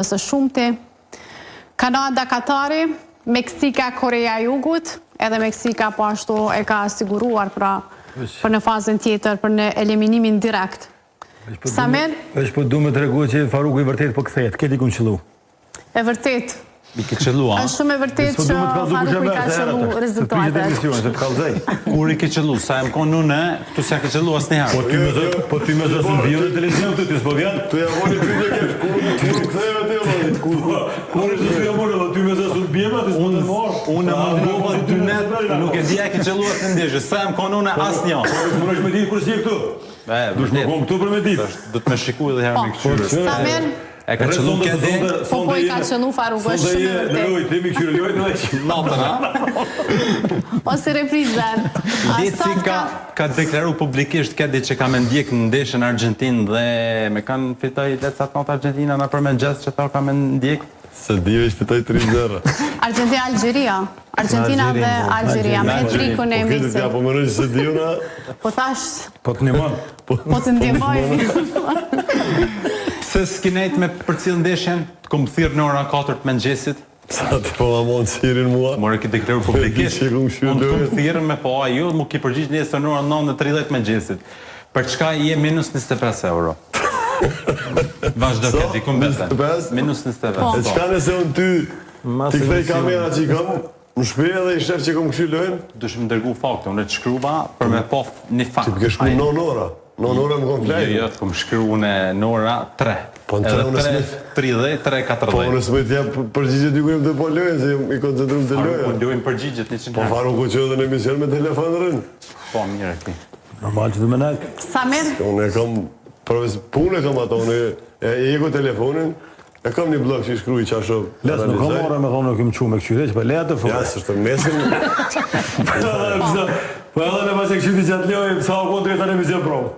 Së shumti, Kanada, Katari, Meksika, Korea e Jugut, edhe Meksika po ashtu e ka siguruar për në fazën tjetër, për në eliminimin direkt. Samer? Veç po du me të regu që Faruku i vërtet po këthejet, këti ku në qëllu. E vërtet. I ke qëllu, a? është shumë e vërtet që Faruku i ka qëllu rezultatet. Kur i ke qëllu, sa e më konë në, këtu se ke qëllu asë njëherë. Po ty me zësë në bio në televizion të ty s'po vjen? Tu ja voni ty në kesh, kur në këtheve të jolonit. Kur është të jamorë, ty me zësë në bio në ty s'po të morë. Unë më ndova 2 metë, nuk e dhja ke qëllu asë në ndeshë, sa e më konë në asë një. Më nëshme ditë kur s'je këtu? Du shme konë këtu për me ditë. Du të me shiku edhe herë me këqyrës. Samer? E ka qëllu këndi? Po i ka qëllu Faruku, është shumë e vërtet. Në lojt, temi këqyre lojt në veç. Natën, a? Ose reprizën. Deci ka deklaru publikisht këdi që ka me ndjek në ndeshën Argentinë dhe me kanë fitoj lecat natë Argentina në përmen gjesë që ta ka me ndjek. Se dive që fitoj 3-0. Argentina-Algjeria. Argentina dhe Algjeria, me trikun e Po këtë t'ja emisit. po më rëgjë se diuna. Po thash, Po të njëmon. po të ndihmoj. Se s'kinejt me përcil ndeshjen, të kom thirë në ora 4 të mëngjesit. Sa të po ma mund sirin mua. More ki deklaru publikisht. Që ku më shqyrë Unë të lojë. kom thirë me po a ju, mu ki përgjigj njësë në ora 9:30 mëngjesit. Për çka je minus 25 euro. Vazhdo këtë, i kum bete. 25? Minus 25. E qka nëse unë ty, ti kthej kamera që i kam, më shpej edhe i shef që kom këshy lojën, Dush më dërgu fakte, unë e të shkruva për me pof një fakt. që të shku 9 ora. 9 ora më kom Jo, flejnë. jo, të kom shkru në ora 3. Po në 3 unë s'me- 3:30, 3:40. Po unë s'me t'ja përgjigje ty ku jem të po lojën, se i koncentrum të Po lojën. lojmë përgjigjet 100 Po faru ku që edhe në emision me telefon rënë. Po, mirë e ki. Normal që të menak. Samer? Unë e kam, punë e kam ato, unë e ku telefonin, e kam një blok që i shkruj qasho. Lesë nuk kam ora me thonë nuk im qu me këqyre, që për leja të Ja, fërë. së është mesin, Po edhe në pas e këshyti që atë lojë, sa o konë drejta në emision provë.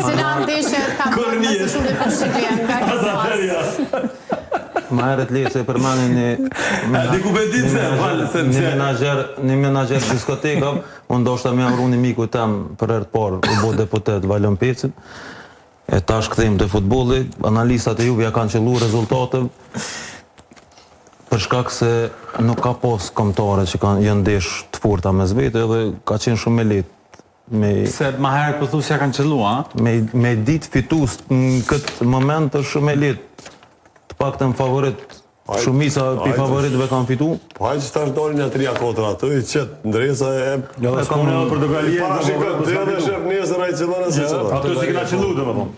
Cila ndeshje ka marrë më së shumë për Shqipërinë nga këtë pas? Ma herët lirë se përmanin Di ku vendit se, valë, se një menager diskotekov, unë ndoshta me avru një miku tem për herë të parë, u bo deputet Valon Pecin, e tash këthejmë të futbolli, analistat e juve ja kanë qëllu rezultate, për shkak se nuk ka pos kombëtare që janë ndesh të forta mes vete dhe ka qenë shumë me lehtë. Se ma herë pëthu se ja kanë qëllu, a? Me ditë fitus në këtë moment është shumë e lehtë. Të paktën favorit, shumica pi favoritëve kanë fitu. po hajtë që tash dolin e 3-4 atë, i qëtë, ndresa e... Jo, dhe s'kone edhe Portugalia. Para shikot, dhe dhe shef nesër a i qëllon e se qëllon. Ato si këna qëllu dhe me thonë.